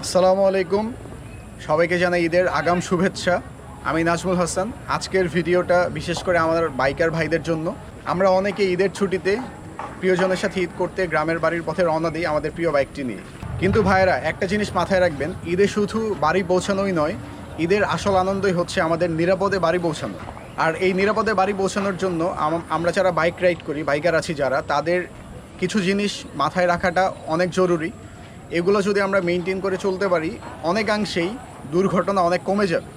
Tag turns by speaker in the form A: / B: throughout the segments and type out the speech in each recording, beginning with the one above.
A: আসসালামু আলাইকুম, সবাইকে জানাই ঈদের আগাম শুভেচ্ছা। আমি নাজমুল হাসান। আজকের ভিডিওটা বিশেষ করে আমাদের বাইকার ভাইদের জন্য। আমরা অনেকে ঈদের ছুটিতে প্রিয়জনের সাথে ঈদ করতে গ্রামের বাড়ির পথে রওনা দিই আমাদের প্রিয় বাইকটি নিয়ে। কিন্তু ভাইয়েরা, একটা জিনিস মাথায় রাখবেন, ঈদে শুধু বাড়ি পৌঁছানোই নয়, ঈদের আসল আনন্দই হচ্ছে আমাদের নিরাপদে বাড়ি পৌঁছানো। আর এই নিরাপদে বাড়ি পৌঁছানোর জন্য আমরা যারা বাইক রাইড করি, বাইকার আছি যারা, তাদের কিছু জিনিস মাথায় রাখাটা অনেক জরুরি। এগুলো যদি আমরা মেনটেন করে চলতে পারি, অনেকাংশেই দুর্ঘটনা অনেক কমে যাবে।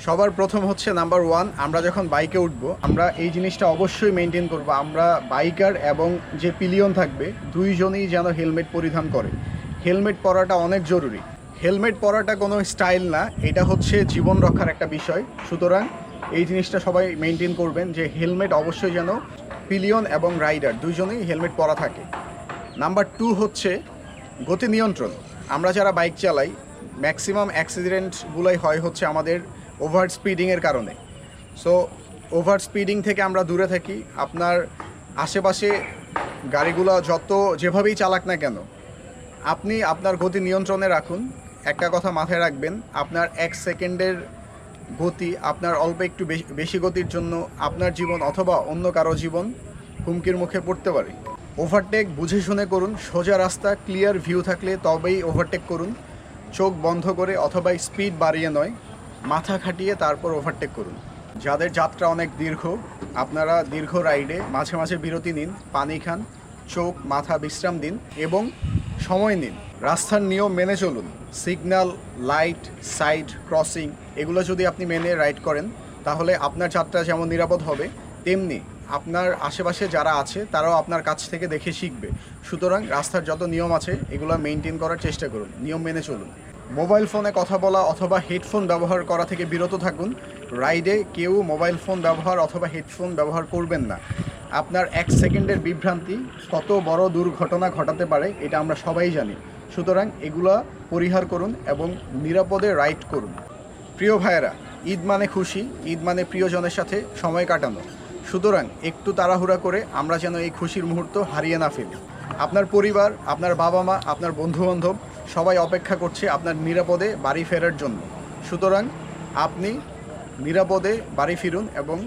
A: সবার প্রথম হচ্ছে নাম্বার 1, আমরা যখন বাইকে উঠব, আমরা এই জিনিসটা অবশ্যই মেনটেন করব। আমরা বাইকার এবং যে পিলিয়ন থাকবে, দুইজনেই যেন হেলমেট পরিধান করে। হেলমেট পরাটা অনেক জরুরি। হেলমেট পরাটা কোনো স্টাইল না, এটা হচ্ছে জীবন রক্ষার একটা বিষয়। সুতরাং এই জিনিসটা সবাই মেনটেন করবেন যে হেলমেট অবশ্যই যেন পিলিয়ন এবং রাইডার দুইজনেই হেলমেট পরা থাকে। নাম্বার 2 হচ্ছে গতি নিয়ন্ত্রণ। আমরা যারা বাইক চালাই, ম্যাক্সিমাম অ্যাক্সিডেন্টগুলোই হয় হচ্ছে আমাদের ওভার স্পিডিংয়ের কারণে। সো ওভার স্পিডিং থেকে আমরা দূরে থাকি। আপনার আশেপাশে গাড়িগুলো যেভাবেই চালাক না কেন, আপনি আপনার গতি নিয়ন্ত্রণে রাখুন। একটা কথা মাথায় রাখবেন, আপনার 1 সেকেন্ডের গতি, আপনার অল্প একটু বেশি গতির জন্য আপনার জীবন অথবা অন্য কারো জীবন হুমকির মুখে পড়তে পারে। ওভারটেক বুঝে শুনে করুন। সোজা রাস্তা, ক্লিয়ার ভিউ থাকলে তবেই ওভারটেক করুন। চোখ বন্ধ করে অথবা স্পিড বাড়িয়ে নয়, মাথা খাটিয়ে তারপর ওভারটেক করুন। যাদের যাত্রা অনেক দীর্ঘ, আপনারা দীর্ঘ রাইডে মাঝে মাঝে বিরতি নিন, পানি খান, চোখ মাথা বিশ্রাম দিন এবং সময় নিন। রাস্তার নিয়ম মেনে চলুন। সিগন্যাল, লাইট, সাইড ক্রসিং, এগুলো যদি আপনি মেনে রাইড করেন, তাহলে আপনার যাত্রা যেমন নিরাপদ হবে, তেমনি আপনার আশেপাশে যারা আছে তারাও আপনার কাছ থেকে দেখে শিখবে। সুতরাং রাস্তার যত নিয়ম আছে এগুলো মেনটেন করার চেষ্টা করুন, নিয়ম মেনে চলুন। মোবাইল ফোনে কথা বলা অথবা হেডফোন ব্যবহার করা থেকে বিরত থাকুন। রাইডে কেউ মোবাইল ফোন ব্যবহার অথবা হেডফোন ব্যবহার করবেন না। আপনার 1 সেকেন্ডের বিভ্রান্তি কত বড় দুর্ঘটনা ঘটাতে পারে, এটা আমরা সবাই জানি। সুতরাং এগুলা পরিহার করুন এবং নিরাপদে রাইড করুন। প্রিয় ভাইয়েরা, ঈদ মানে খুশি, ঈদ মানে প্রিয়জনের সাথে সময় কাটানো। সুতরাং একটু তাড়াহুড়া করে আমরা যেন এই খুশির মুহূর্ত হারিয়ে না ফেলি। আপনার পরিবার, আপনার বাবা মা, আপনার বন্ধুবান্ধব সবাই অপেক্ষা করছে আপনার নিরাপদে বাড়ি ফেরার জন্য। সুতরাং আপনি নিরাপদে বাড়ি ফিরুন এবং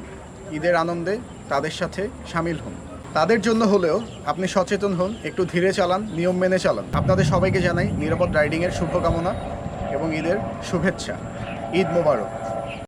A: ঈদের আনন্দে তাদের সাথে সামিল হন। তাদের জন্য হলেও আপনি সচেতন হন, একটু ধীরে চালান, নিয়ম মেনে চালান। আপনাদের সবাইকে জানাই নিরাপদ রাইডিংয়ের শুভকামনা এবং ঈদের শুভেচ্ছা। ঈদ মোবারক।